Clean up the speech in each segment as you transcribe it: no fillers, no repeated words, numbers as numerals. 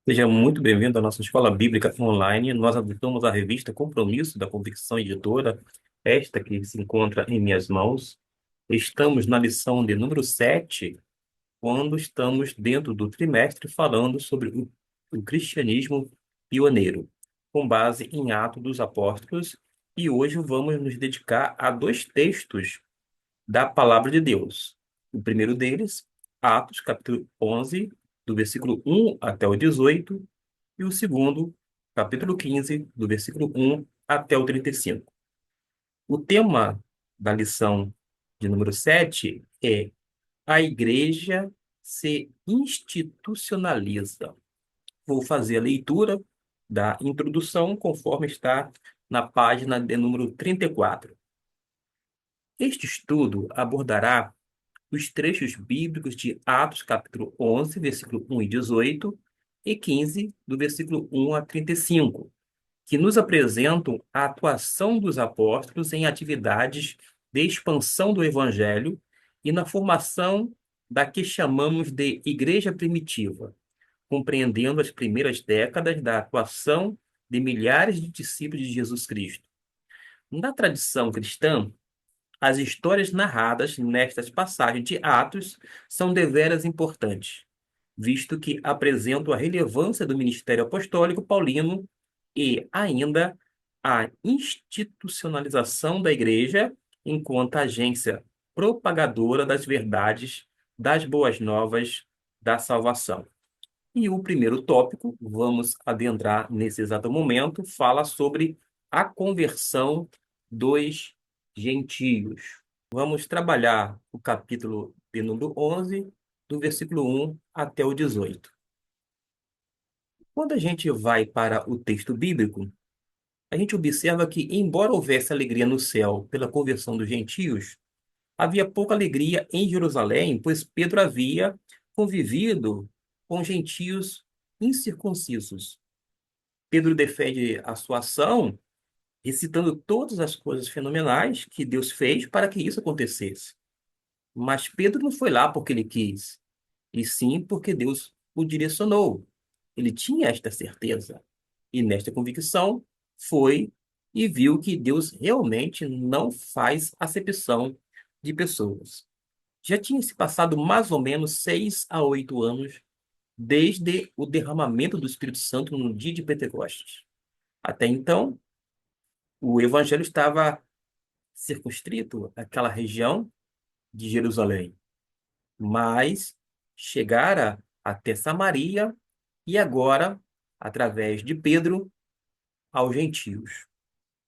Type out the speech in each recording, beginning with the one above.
Seja muito bem-vindo à nossa Escola Bíblica Online. Nós adotamos a revista Compromisso da Convicção Editora, esta que se encontra em minhas mãos. Estamos na lição de número 7, quando estamos dentro do trimestre falando sobre o cristianismo pioneiro, com base em Atos dos Apóstolos. E hoje vamos nos dedicar a dois textos da Palavra de Deus. O primeiro deles, Atos, capítulo 11, do versículo 1 até o 18, e o segundo, capítulo 15, do versículo 1 até o 35. O tema da lição de número 7 é: a igreja se institucionaliza. Vou fazer a leitura da introdução conforme está na página de número 34. Este estudo abordará os trechos bíblicos de Atos, capítulo 11, versículo 1 e 18, e 15, do versículo 1 a 35, que nos apresentam a atuação dos apóstolos em atividades de expansão do evangelho e na formação da que chamamos de igreja primitiva, compreendendo as primeiras décadas da atuação de milhares de discípulos de Jesus Cristo. Na tradição cristã, as histórias narradas nestas passagens de Atos são deveras importantes, visto que apresentam a relevância do ministério apostólico paulino e ainda a institucionalização da igreja enquanto agência propagadora das verdades das boas novas da salvação. E o primeiro tópico, vamos adentrar nesse exato momento, fala sobre a conversão dos gentios. Vamos trabalhar o capítulo de número 11, do versículo 1 até o 18. Quando a gente vai para o texto bíblico, a gente observa que, embora houvesse alegria no céu pela conversão dos gentios, havia pouca alegria em Jerusalém, pois Pedro havia convivido com gentios incircuncisos. Pedro defende a sua ação, recitando todas as coisas fenomenais que Deus fez para que isso acontecesse. Mas Pedro não foi lá porque ele quis, e sim porque Deus o direcionou. Ele tinha esta certeza. E nesta convicção, foi e viu que Deus realmente não faz acepção de pessoas. Já tinha se passado mais ou menos 6 a 8 anos desde o derramamento do Espírito Santo no dia de Pentecostes. Até então, o evangelho estava circunscrito àquela região de Jerusalém, mas chegara até Samaria e agora, através de Pedro, aos gentios.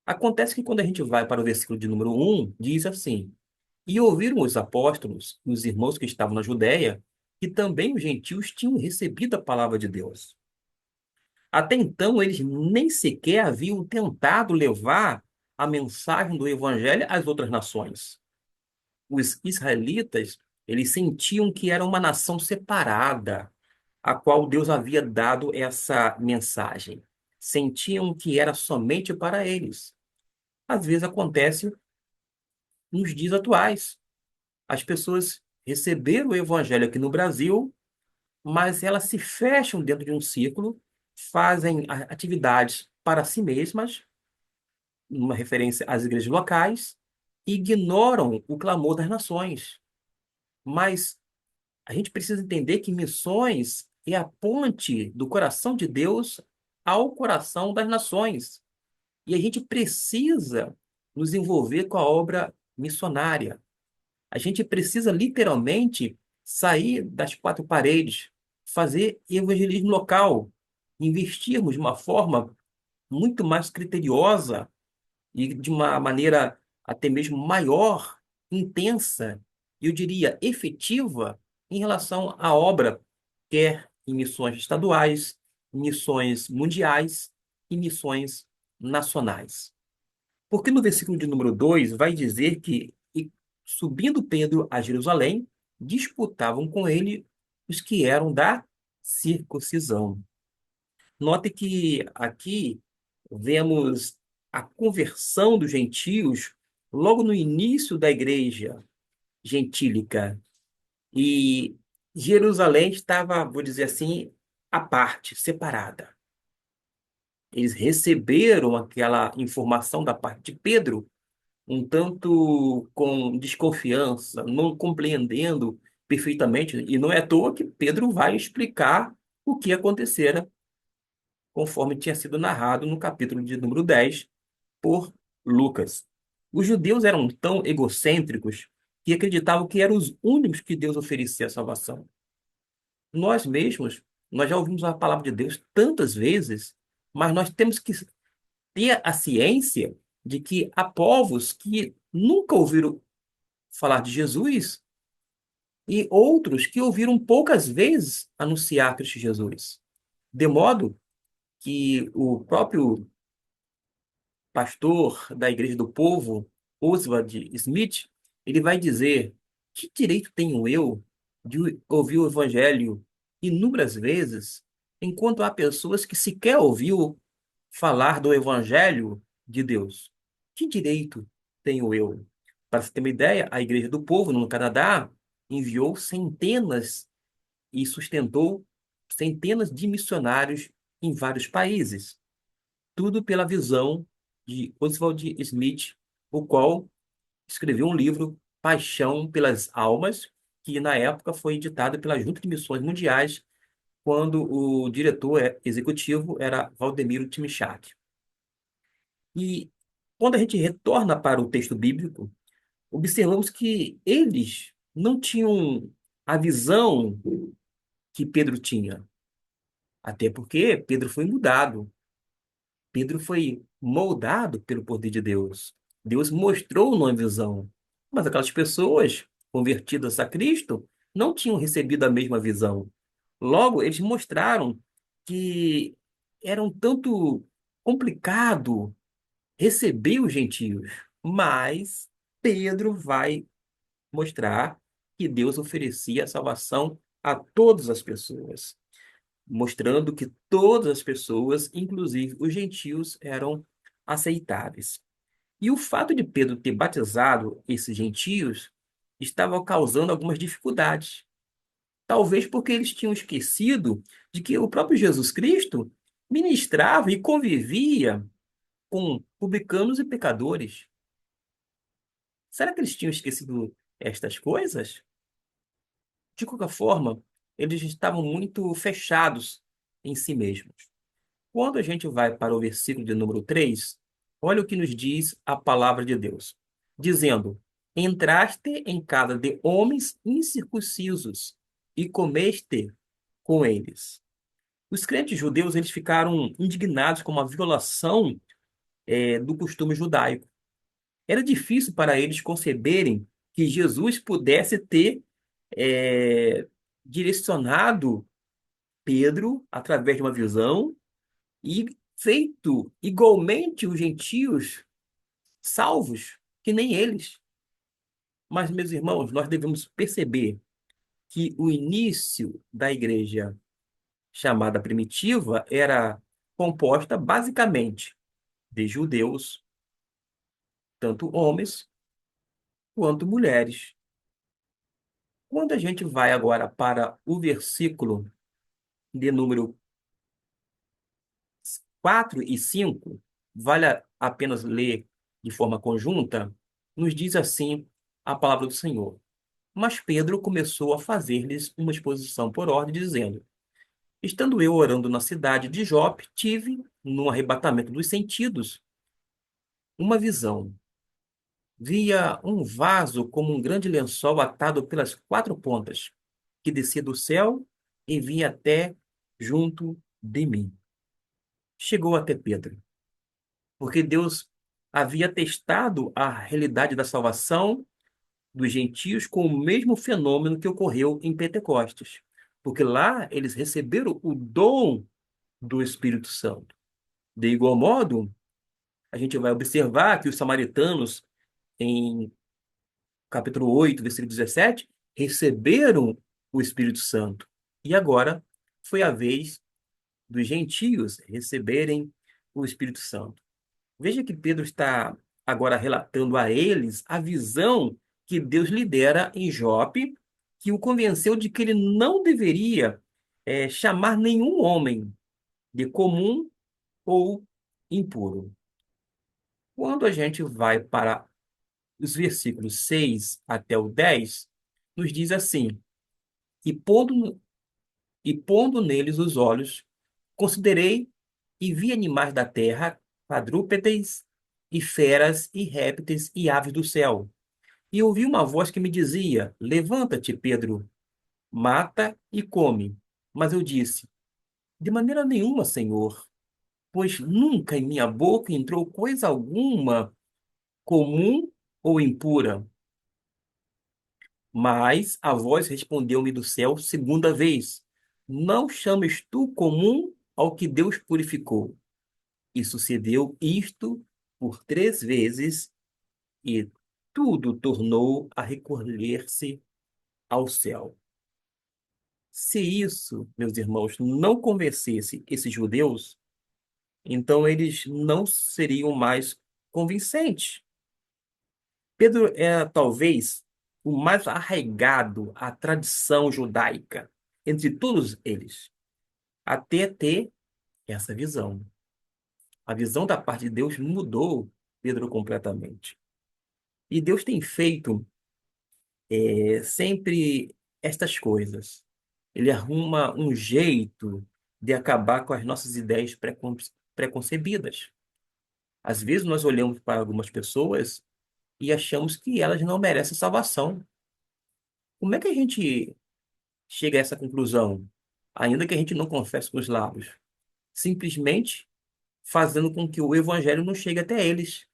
Acontece que quando a gente vai para o versículo de número 1, diz assim: E ouviram os apóstolos, os irmãos que estavam na Judéia, que também os gentios tinham recebido a palavra de Deus. Até então, eles nem sequer haviam tentado levar a mensagem do evangelho às outras nações. Os israelitas, eles sentiam que era uma nação separada, a qual Deus havia dado essa mensagem. Sentiam que era somente para eles. Às vezes acontece nos dias atuais. As pessoas receberam o evangelho aqui no Brasil, mas elas se fecham dentro de um círculo, fazem atividades para si mesmas, uma referência às igrejas locais, e ignoram o clamor das nações. Mas a gente precisa entender que missões é a ponte do coração de Deus ao coração das nações. E a gente precisa nos envolver com a obra missionária. A gente precisa literalmente sair das quatro paredes, fazer evangelismo local, investirmos de uma forma muito mais criteriosa e de uma maneira até mesmo maior, intensa, eu diria efetiva, em relação à obra, quer em missões estaduais, missões mundiais e missões nacionais. Porque no versículo de número 2 vai dizer que, e subindo Pedro a Jerusalém, disputavam com ele os que eram da circuncisão. Note que aqui vemos a conversão dos gentios logo no início da igreja gentílica. E Jerusalém estava, vou dizer assim, à parte, separada. Eles receberam aquela informação da parte de Pedro um tanto com desconfiança, não compreendendo perfeitamente, e não é à toa que Pedro vai explicar o que acontecera, conforme tinha sido narrado no capítulo de número 10 por Lucas. Os judeus eram tão egocêntricos que acreditavam que eram os únicos que Deus oferecia a salvação. Nós mesmos, nós já ouvimos a palavra de Deus tantas vezes, mas nós temos que ter a ciência de que há povos que nunca ouviram falar de Jesus e outros que ouviram poucas vezes anunciar Cristo Jesus. De modo que o próprio pastor da Igreja do Povo, Oswald Smith, ele vai dizer: que direito tenho eu de ouvir o Evangelho inúmeras vezes, enquanto há pessoas que sequer ouviu falar do Evangelho de Deus? Que direito tenho eu? Para você ter uma ideia, a Igreja do Povo, no Canadá, enviou centenas e sustentou centenas de missionários em vários países. Tudo pela visão de Oswald Smith, o qual escreveu um livro, Paixão pelas Almas, que na época foi editado pela Junta de Missões Mundiais, quando o diretor executivo era Valdemiro Timichat. E quando a gente retorna para o texto bíblico, observamos que eles não tinham a visão que Pedro tinha. Até porque Pedro foi mudado. Pedro foi moldado pelo poder de Deus. Deus mostrou uma visão. Mas aquelas pessoas convertidas a Cristo não tinham recebido a mesma visão. Logo, eles mostraram que era um tanto complicado receber os gentios. Mas Pedro vai mostrar que Deus oferecia a salvação a todas as pessoas, mostrando que todas as pessoas, inclusive os gentios, eram aceitáveis. E o fato de Pedro ter batizado esses gentios estava causando algumas dificuldades. Talvez porque eles tinham esquecido de que o próprio Jesus Cristo ministrava e convivia com publicanos e pecadores. Será que eles tinham esquecido estas coisas? De qualquer forma, eles estavam muito fechados em si mesmos. Quando a gente vai para o versículo de número 3, olha o que nos diz a palavra de Deus, dizendo: Entraste em casa de homens incircuncisos e comeste com eles. Os crentes judeus eles ficaram indignados com uma violação do costume judaico. Era difícil para eles conceberem que Jesus pudesse ter é, direcionado Pedro através de uma visão e feito igualmente os gentios salvos, que nem eles. Mas, meus irmãos, nós devemos perceber que o início da igreja chamada primitiva era composta basicamente de judeus, tanto homens quanto mulheres. Quando a gente vai agora para o versículo de número 4 e 5, vale apenas ler de forma conjunta, nos diz assim a palavra do Senhor. Mas Pedro começou a fazer-lhes uma exposição por ordem, dizendo: Estando eu orando na cidade de Jope, tive, num arrebatamento dos sentidos, uma visão. Via um vaso como um grande lençol atado pelas quatro pontas, que descia do céu e vinha até junto de mim. Chegou até Pedro, porque Deus havia testado a realidade da salvação dos gentios com o mesmo fenômeno que ocorreu em Pentecostes. Porque lá eles receberam o dom do Espírito Santo. De igual modo, a gente vai observar que os samaritanos, em capítulo 8, versículo 17, receberam o Espírito Santo. E agora foi a vez dos gentios receberem o Espírito Santo. Veja que Pedro está agora relatando a eles a visão que Deus lhe dera em Jope, que o convenceu de que ele não deveria chamar nenhum homem de comum ou impuro. Quando a gente vai para os versículos 6 até o 10, nos diz assim: e pondo neles os olhos, considerei e vi animais da terra, quadrúpedes e feras e répteis e aves do céu. E ouvi uma voz que me dizia: levanta-te, Pedro, mata e come. Mas eu disse: de maneira nenhuma, Senhor, pois nunca em minha boca entrou coisa alguma comum ou impura. Mas a voz respondeu-me do céu segunda vez: não chames tu comum ao que Deus purificou. E sucedeu isto por 3 vezes, e tudo tornou a recolher-se ao céu. Se isso, meus irmãos, não convencesse esses judeus, então eles não seriam mais convincentes. Pedro é talvez o mais arraigado à tradição judaica entre todos eles, até ter essa visão. A visão da parte de Deus mudou Pedro completamente. E Deus tem feito sempre estas coisas. Ele arruma um jeito de acabar com as nossas ideias preconcebidas. Às vezes nós olhamos para algumas pessoas e achamos que elas não merecem salvação. Como é que a gente chega a essa conclusão, ainda que a gente não confesse com os lábios? Simplesmente fazendo com que o evangelho não chegue até eles.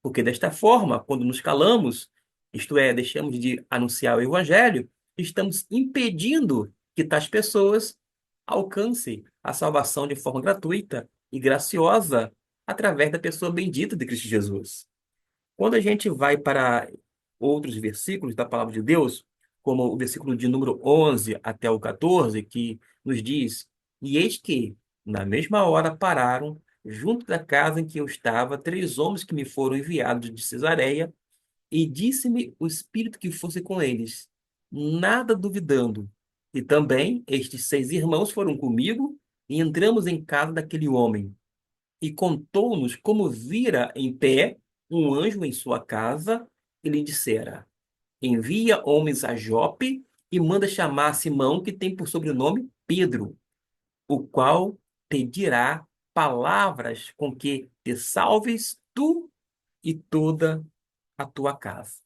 Porque desta forma, quando nos calamos, isto é, deixamos de anunciar o evangelho, estamos impedindo que tais pessoas alcancem a salvação de forma gratuita e graciosa através da pessoa bendita de Cristo Jesus. Quando a gente vai para outros versículos da palavra de Deus, como o versículo de número 11 até o 14, que nos diz: e eis que, na mesma hora, pararam, junto da casa em que eu estava, 3 homens que me foram enviados de Cesareia, e disse-me o Espírito que fosse com eles, nada duvidando. E também estes 6 irmãos foram comigo, e entramos em casa daquele homem e contou-nos como vira em pé um anjo em sua casa e lhe dissera: envia homens a Jope e manda chamar Simão, que tem por sobrenome Pedro, o qual te dirá palavras com que te salves tu e toda a tua casa.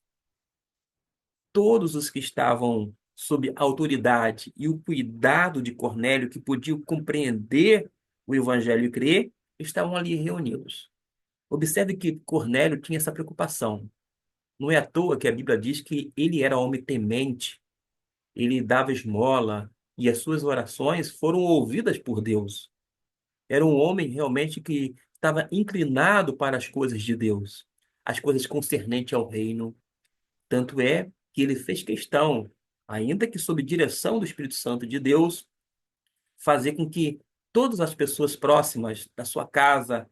Todos os que estavam sob a autoridade e o cuidado de Cornélio, que podiam compreender o evangelho e crer, estavam ali reunidos. Observe que Cornélio tinha essa preocupação. Não é à toa que a Bíblia diz que ele era homem temente, ele dava esmola e as suas orações foram ouvidas por Deus. Era um homem realmente que estava inclinado para as coisas de Deus, as coisas concernentes ao reino. Tanto é que ele fez questão, ainda que sob direção do Espírito Santo de Deus, fazer com que todas as pessoas próximas da sua casa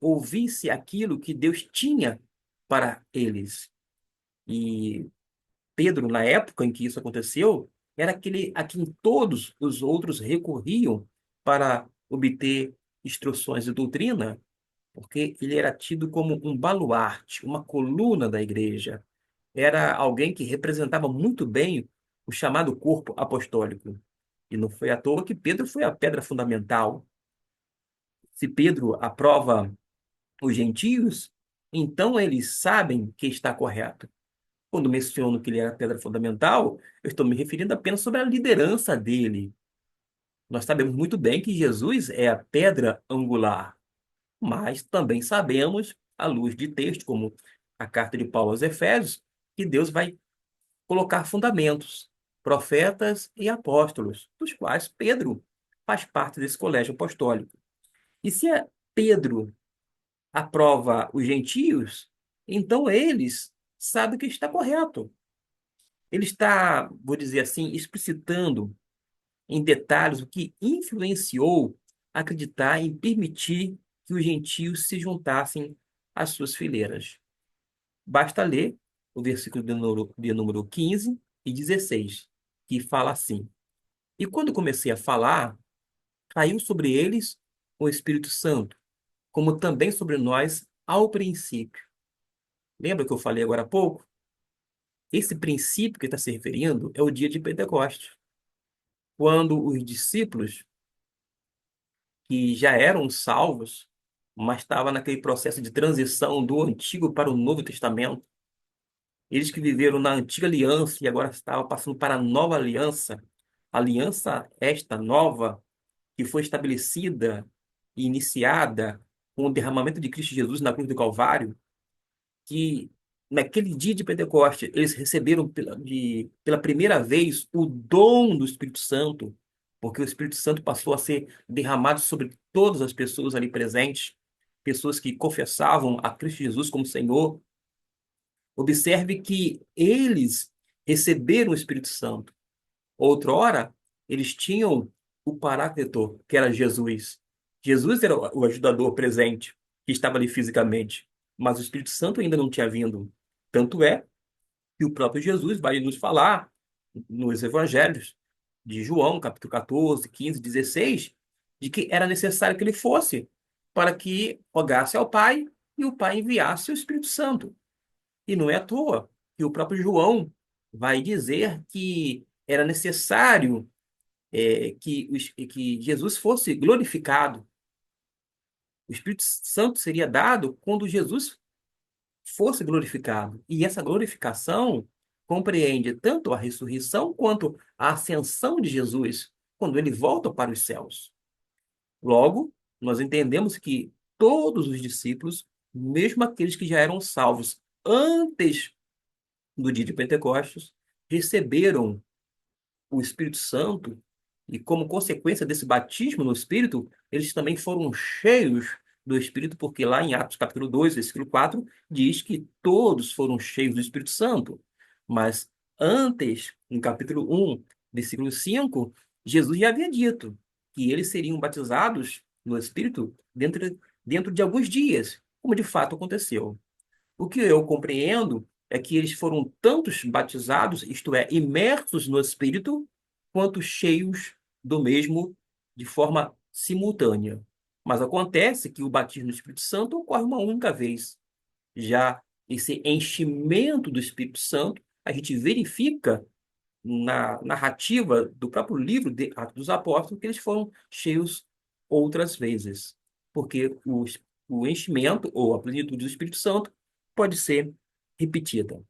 ouvisse aquilo que Deus tinha para eles. E Pedro, na época em que isso aconteceu, era aquele a quem todos os outros recorriam para obter instruções de doutrina, porque ele era tido como um baluarte, uma coluna da igreja. Era alguém que representava muito bem o chamado corpo apostólico. E não foi à toa que Pedro foi a pedra fundamental. Se Pedro aprova os gentios, então eles sabem que está correto. Quando menciono que ele era a pedra fundamental, eu estou me referindo apenas sobre a liderança dele. Nós sabemos muito bem que Jesus é a pedra angular, mas também sabemos, à luz de texto, como a carta de Paulo aos Efésios, que Deus vai colocar fundamentos, profetas e apóstolos, dos quais Pedro faz parte desse colégio apostólico. E se é Pedro aprova os gentios, então eles sabem que está correto. Ele está, vou dizer assim, explicitando em detalhes o que influenciou acreditar em permitir que os gentios se juntassem às suas fileiras. Basta ler o versículo de número 15 e 16, que fala assim: E quando comecei a falar, caiu sobre eles o Espírito Santo, como também sobre nós ao princípio. Lembra que eu falei agora há pouco? Esse princípio que está se referindo é o dia de Pentecostes, quando os discípulos que já eram salvos, mas estavam naquele processo de transição do Antigo para o Novo Testamento, eles que viveram na antiga aliança e agora estavam passando para a nova aliança, aliança esta nova que foi estabelecida e iniciada com o derramamento de Cristo Jesus na cruz do Calvário, que naquele dia de Pentecostes eles receberam pela primeira vez o dom do Espírito Santo, porque o Espírito Santo passou a ser derramado sobre todas as pessoas ali presentes, pessoas que confessavam a Cristo Jesus como Senhor. Observe que eles receberam o Espírito Santo. Outrora, eles tinham o Paráclito, que era Jesus. Jesus era o ajudador presente, que estava ali fisicamente, mas o Espírito Santo ainda não tinha vindo. Tanto é que o próprio Jesus vai nos falar nos evangelhos de João, capítulo 14, 15, 16, de que era necessário que ele fosse para que rogasse ao Pai e o Pai enviasse o Espírito Santo. E não é à toa que o próprio João vai dizer que era necessário que Jesus fosse glorificado. O Espírito Santo seria dado quando Jesus fosse glorificado. E essa glorificação compreende tanto a ressurreição quanto a ascensão de Jesus, quando ele volta para os céus. Logo, nós entendemos que todos os discípulos, mesmo aqueles que já eram salvos antes do dia de Pentecostes, receberam o Espírito Santo, e como consequência desse batismo no Espírito, eles também foram cheios do Espírito, porque lá em Atos capítulo 2 versículo 4 diz que todos foram cheios do Espírito Santo. Mas antes, no capítulo 1 versículo 5 Jesus já havia dito que eles seriam batizados no Espírito dentro de alguns dias, como de fato aconteceu. O que eu compreendo é que eles foram tantos batizados, isto é, imersos no Espírito, quanto cheios do mesmo de forma simultânea. Mas acontece que o batismo do Espírito Santo ocorre uma única vez. Já esse enchimento do Espírito Santo, a gente verifica na narrativa do próprio livro de Atos dos Apóstolos que eles foram cheios outras vezes. Porque o enchimento ou a plenitude do Espírito Santo pode ser repetida.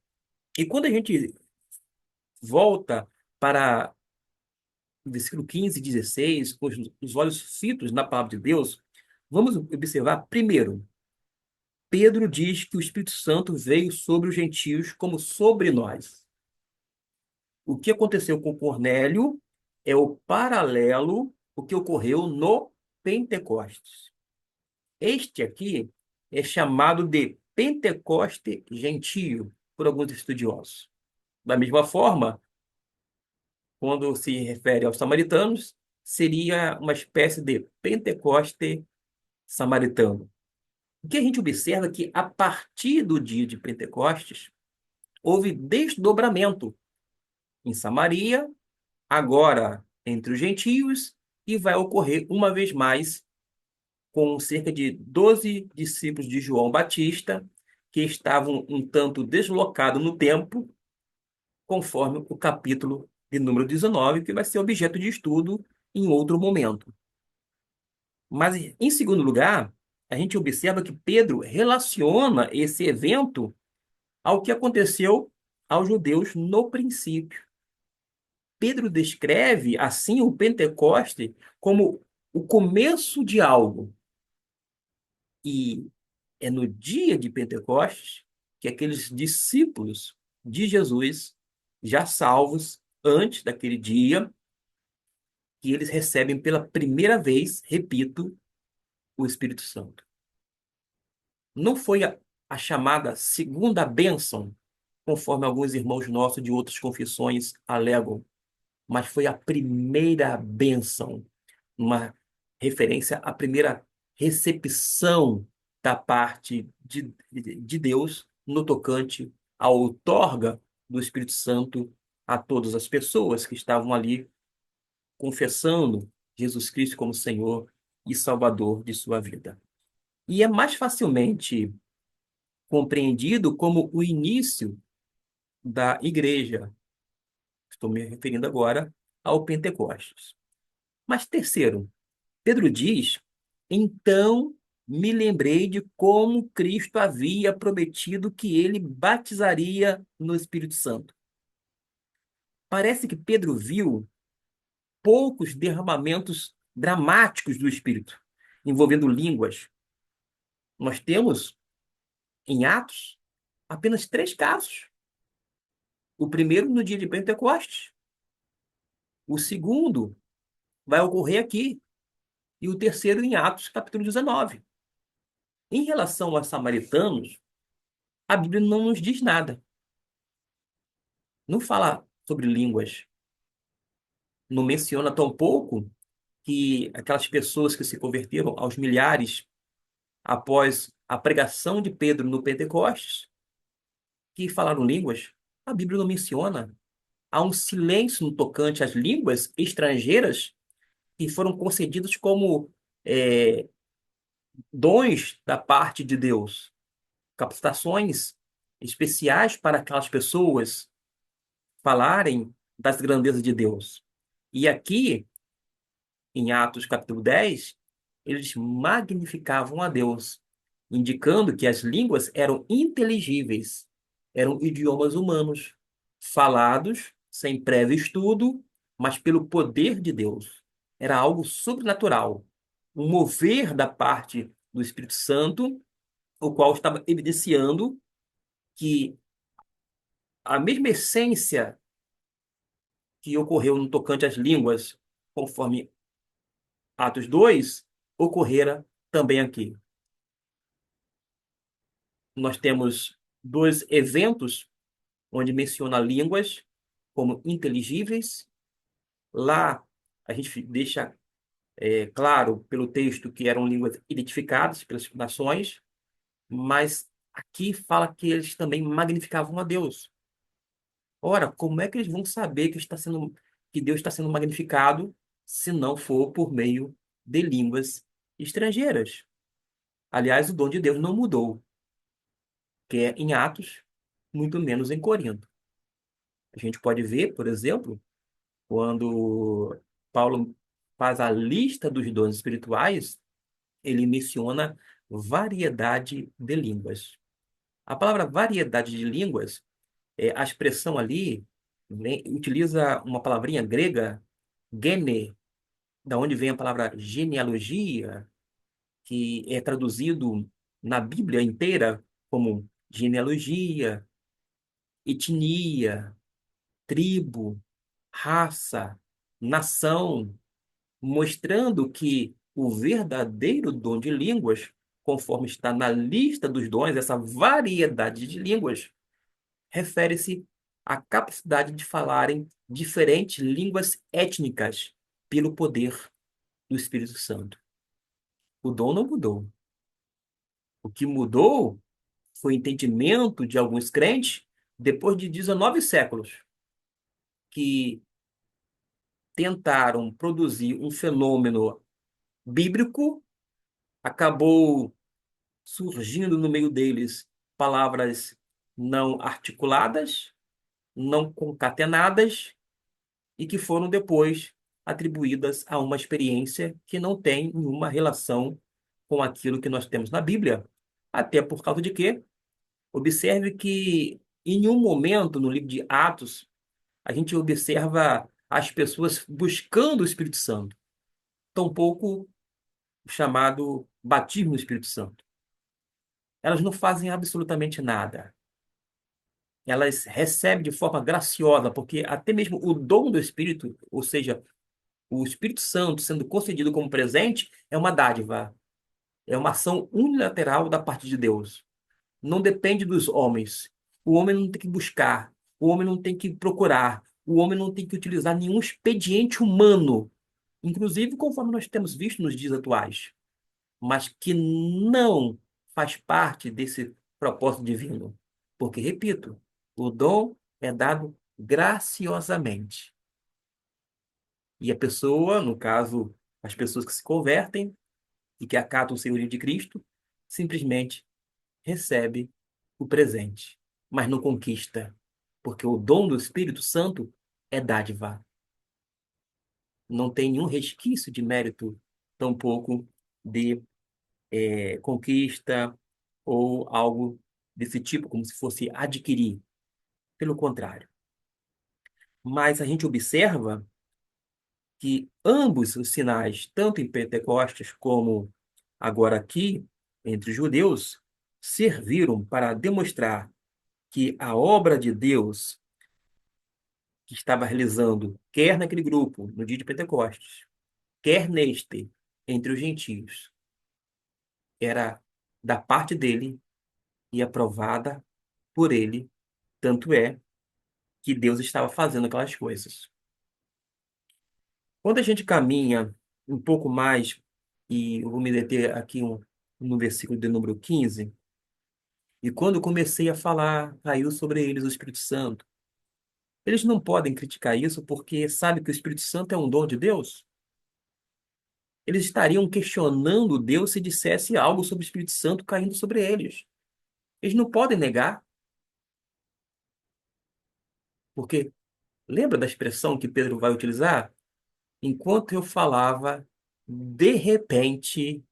E quando a gente volta para o versículo 15 e 16, com os olhos fitos na palavra de Deus, vamos observar, primeiro, Pedro diz que o Espírito Santo veio sobre os gentios como sobre nós. O que aconteceu com Cornélio é o paralelo o que ocorreu no Pentecostes. Este aqui é chamado de Pentecoste gentio por alguns estudiosos. Da mesma forma, quando se refere aos samaritanos, seria uma espécie de Pentecoste samaritano. O que a gente observa é que, a partir do dia de Pentecostes, houve desdobramento em Samaria, agora entre os gentios, e vai ocorrer uma vez mais com cerca de 12 discípulos de João Batista, que estavam um tanto deslocados no tempo, conforme o capítulo de número 19, que vai ser objeto de estudo em outro momento. Mas, em segundo lugar, a gente observa que Pedro relaciona esse evento ao que aconteceu aos judeus no princípio. Pedro descreve, assim, o Pentecoste como o começo de algo. E é no dia de Pentecostes que aqueles discípulos de Jesus, já salvos antes daquele dia, que eles recebem pela primeira vez, repito, o Espírito Santo. Não foi a chamada segunda bênção, conforme alguns irmãos nossos de outras confissões alegam, mas foi a primeira bênção, uma referência à primeira recepção da parte de Deus no tocante à outorga do Espírito Santo a todas as pessoas que estavam ali confessando Jesus Cristo como Senhor e Salvador de sua vida. E é mais facilmente compreendido como o início da igreja. Estou me referindo agora ao Pentecostes. Mas terceiro, Pedro diz: então me lembrei de como Cristo havia prometido que ele batizaria no Espírito Santo. Parece que Pedro viu poucos derramamentos dramáticos do Espírito, envolvendo línguas. Nós temos, em Atos, apenas 3 casos. O primeiro no dia de Pentecostes, o segundo vai ocorrer aqui, e o terceiro em Atos, capítulo 19. Em relação aos samaritanos, a Bíblia não nos diz nada. Não fala sobre línguas. Não menciona tampouco que aquelas pessoas que se converteram aos milhares após a pregação de Pedro no Pentecostes, que falaram línguas, a Bíblia não menciona. Há um silêncio no tocante às línguas estrangeiras que foram concedidos como é, dons da parte de Deus, capacitações especiais para aquelas pessoas falarem das grandezas de Deus. E aqui, em Atos capítulo 10, eles magnificavam a Deus, indicando que as línguas eram inteligíveis, eram idiomas humanos, falados sem prévio estudo, mas pelo poder de Deus. Era algo sobrenatural, um mover da parte do Espírito Santo, o qual estava evidenciando que a mesma essência que ocorreu no tocante às línguas, conforme Atos 2, ocorrera também aqui. Nós temos 2 eventos onde menciona línguas como inteligíveis. Lá a gente deixa claro pelo texto que eram línguas identificadas pelas nações, mas aqui fala que eles também magnificavam a Deus. Ora, como é que eles vão saber que Deus está sendo magnificado se não for por meio de línguas estrangeiras? Aliás, o dom de Deus não mudou, quer em Atos, muito menos em Corinto. A gente pode ver, por exemplo, quando Paulo faz a lista dos dons espirituais, ele menciona variedade de línguas. A palavra variedade de línguas, a expressão ali utiliza uma palavrinha grega, gene, da onde vem a palavra genealogia, que é traduzido na Bíblia inteira como genealogia, etnia, tribo, raça, nação, mostrando que o verdadeiro dom de línguas, conforme está na lista dos dons, essa variedade de línguas, refere-se à capacidade de falarem diferentes línguas étnicas pelo poder do Espírito Santo. O dom não mudou. O que mudou foi o entendimento de alguns crentes depois de 19 séculos que tentaram produzir um fenômeno bíblico, acabou surgindo no meio deles palavras não articuladas, não concatenadas e que foram depois atribuídas a uma experiência que não tem nenhuma relação com aquilo que nós temos na Bíblia. Até por causa de quê? Observe que em nenhum momento no livro de Atos a gente observa as pessoas buscando o Espírito Santo, tampouco o chamado batismo no Espírito Santo. Elas não fazem absolutamente nada. Elas recebem de forma graciosa, porque até mesmo o dom do Espírito, ou seja, o Espírito Santo sendo concedido como presente, é uma dádiva, é uma ação unilateral da parte de Deus. Não depende dos homens. O homem não tem que buscar, o homem não tem que procurar, o homem não tem que utilizar nenhum expediente humano, inclusive conforme nós temos visto nos dias atuais, mas que não faz parte desse propósito divino. Porque, repito, o dom é dado graciosamente. E a pessoa, no caso, as pessoas que se convertem e que acatam o senhorio de Cristo, simplesmente recebe o presente, mas não conquista, porque o dom do Espírito Santo é dádiva. Não tem nenhum resquício de mérito, tampouco de conquista ou algo desse tipo, como se fosse adquirir. Pelo contrário. Mas a gente observa que ambos os sinais, tanto em Pentecostes como agora aqui, entre os judeus, serviram para demonstrar que a obra de Deus que estava realizando, quer naquele grupo, no dia de Pentecostes, quer neste, entre os gentios, era da parte dele e aprovada por ele. Tanto é que Deus estava fazendo aquelas coisas. Quando a gente caminha um pouco mais, e eu vou me deter aqui no versículo de número 15, e quando eu comecei a falar, caiu sobre eles o Espírito Santo. Eles não podem criticar isso porque sabem que o Espírito Santo é um dom de Deus. Eles estariam questionando Deus se dissesse algo sobre o Espírito Santo caindo sobre eles. Eles não podem negar, porque lembra da expressão que Pedro vai utilizar? Enquanto eu falava, de repente,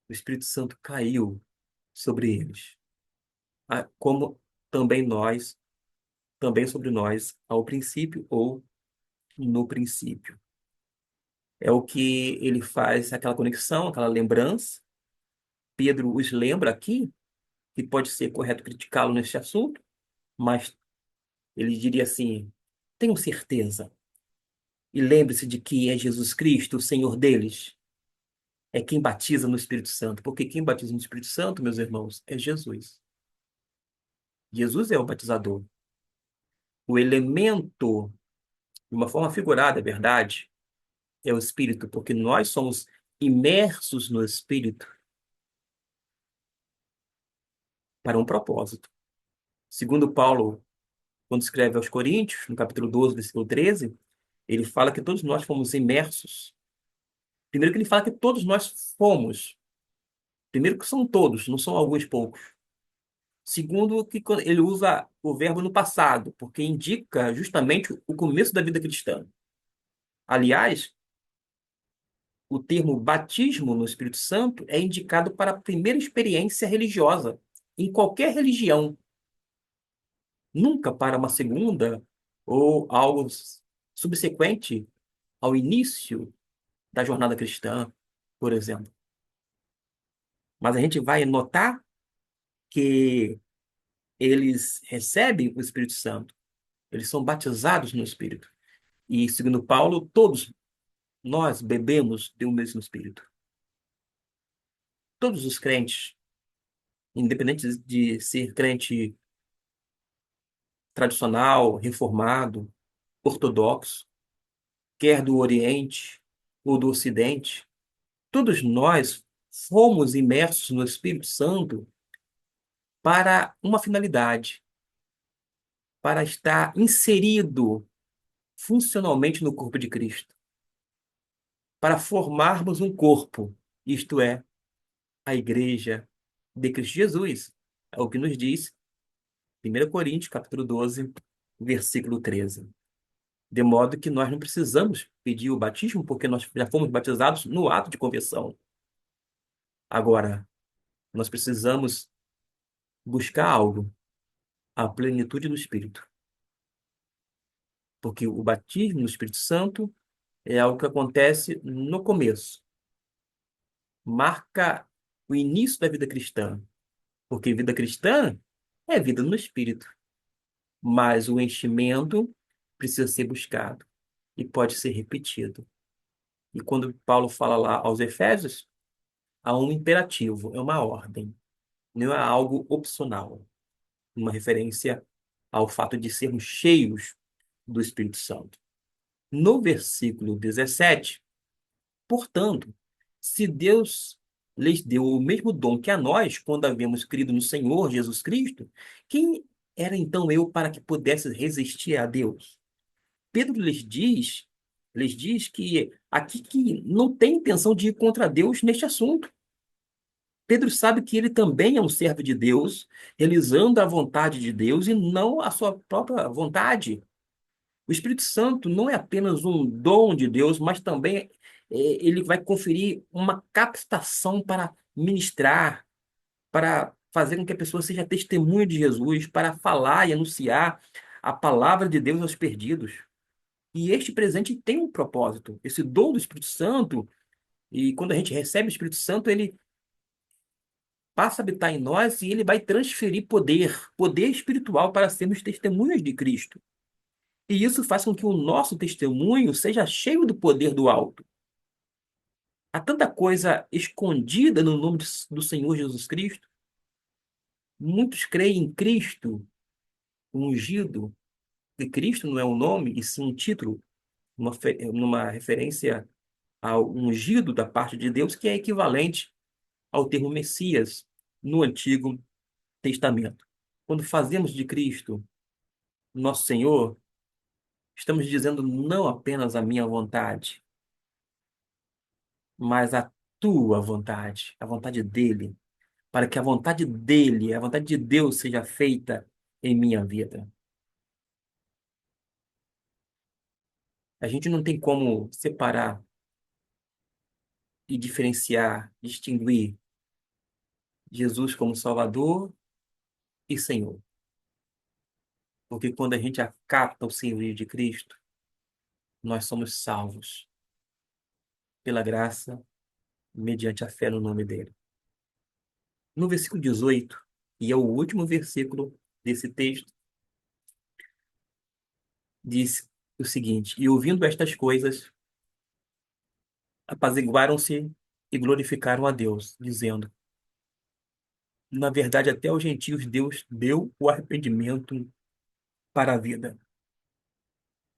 o Espírito Santo caiu sobre eles. Como também nós, também sobre nós, ao princípio ou no princípio. É o que ele faz, aquela conexão, aquela lembrança. Pedro os lembra aqui, que pode ser correto criticá-lo neste assunto, mas ele diria assim: tenham certeza e lembre-se de que é Jesus Cristo, o Senhor deles, é quem batiza no Espírito Santo, porque quem batiza no Espírito Santo, meus irmãos, é Jesus. Jesus é o batizador. O elemento, de uma forma figurada, é verdade, é o Espírito, porque nós somos imersos no Espírito para um propósito. Segundo Paulo, quando escreve aos Coríntios, no capítulo 12, versículo 13, ele fala que todos nós fomos imersos. Primeiro que ele fala que todos nós fomos. Primeiro que são todos, não são alguns poucos. Segundo que ele usa o verbo no passado, porque indica justamente o começo da vida cristã. Aliás, o termo batismo no Espírito Santo é indicado para a primeira experiência religiosa, em qualquer religião, nunca para uma segunda ou algo subsequente ao início da jornada cristã, por exemplo. Mas a gente vai notar que eles recebem o Espírito Santo, eles são batizados no Espírito. E, segundo Paulo, todos nós bebemos do mesmo Espírito. Todos os crentes, independente de ser crente tradicional, reformado, ortodoxo, quer do Oriente ou do Ocidente, todos nós fomos imersos no Espírito Santo para uma finalidade, para estar inserido funcionalmente no corpo de Cristo, para formarmos um corpo, isto é, a igreja de Cristo Jesus. É o que nos diz 1 Coríntios, capítulo 12, versículo 13. De modo que nós não precisamos pedir o batismo, porque nós já fomos batizados no ato de conversão. Agora, nós precisamos buscar algo, a plenitude do Espírito. Porque o batismo no Espírito Santo é algo que acontece no começo. Marca o início da vida cristã. Porque vida cristã é vida no Espírito. Mas o enchimento precisa ser buscado e pode ser repetido. E quando Paulo fala lá aos Efésios, há um imperativo, é uma ordem, não é algo opcional. Uma referência ao fato de sermos cheios do Espírito Santo. No versículo 17, portanto, se Deus lhes deu o mesmo dom que a nós, quando havemos crido no Senhor Jesus Cristo, quem era então eu para que pudesse resistir a Deus? Pedro lhes diz que aqui que não tem intenção de ir contra Deus neste assunto. Pedro sabe que ele também é um servo de Deus, realizando a vontade de Deus e não a sua própria vontade. O Espírito Santo não é apenas um dom de Deus, mas também ele vai conferir uma capacitação para ministrar, para fazer com que a pessoa seja testemunha de Jesus, para falar e anunciar a palavra de Deus aos perdidos. E este presente tem um propósito. Esse dom do Espírito Santo, e quando a gente recebe o Espírito Santo, ele passa a habitar em nós e ele vai transferir poder, poder espiritual para sermos testemunhas de Cristo. E isso faz com que o nosso testemunho seja cheio do poder do alto. Há tanta coisa escondida no nome do Senhor Jesus Cristo. Muitos creem em Cristo, o ungido, e Cristo não é um nome, e sim um título, numa referência ao ungido da parte de Deus, que é equivalente ao termo Messias no Antigo Testamento. Quando fazemos de Cristo nosso Senhor, estamos dizendo não apenas a minha vontade, mas a tua vontade, a vontade dele, para que a vontade dele, a vontade de Deus seja feita em minha vida. A gente não tem como separar e diferenciar, distinguir Jesus como Salvador e Senhor. Porque quando a gente acata o senhorio de Cristo, nós somos salvos pela graça, mediante a fé no nome dele. No versículo 18, e é o último versículo desse texto, diz o seguinte: E ouvindo estas coisas, apaziguaram-se e glorificaram a Deus, dizendo: Na verdade, até aos gentios Deus deu o arrependimento para a vida.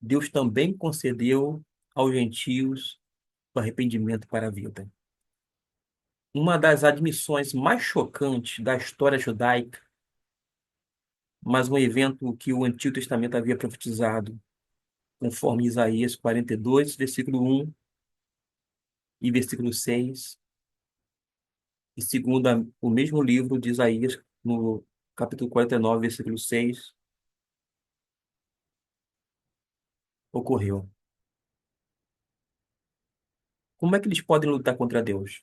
Deus também concedeu aos gentios o arrependimento para a vida. Uma das admissões mais chocantes da história judaica, mas um evento que o Antigo Testamento havia profetizado, conforme Isaías 42, versículo 1 e versículo 6, e segundo o mesmo livro de Isaías, no capítulo 49, versículo 6, ocorreu. Como é que eles podem lutar contra Deus?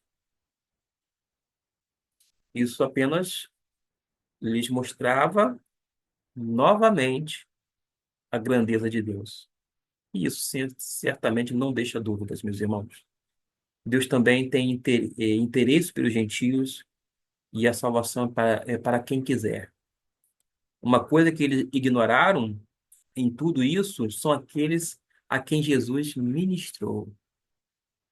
Isso apenas lhes mostrava novamente a grandeza de Deus. E isso certamente não deixa dúvidas, meus irmãos. Deus também tem interesse pelos gentios e a salvação é para quem quiser. Uma coisa que eles ignoraram em tudo isso são aqueles a quem Jesus ministrou.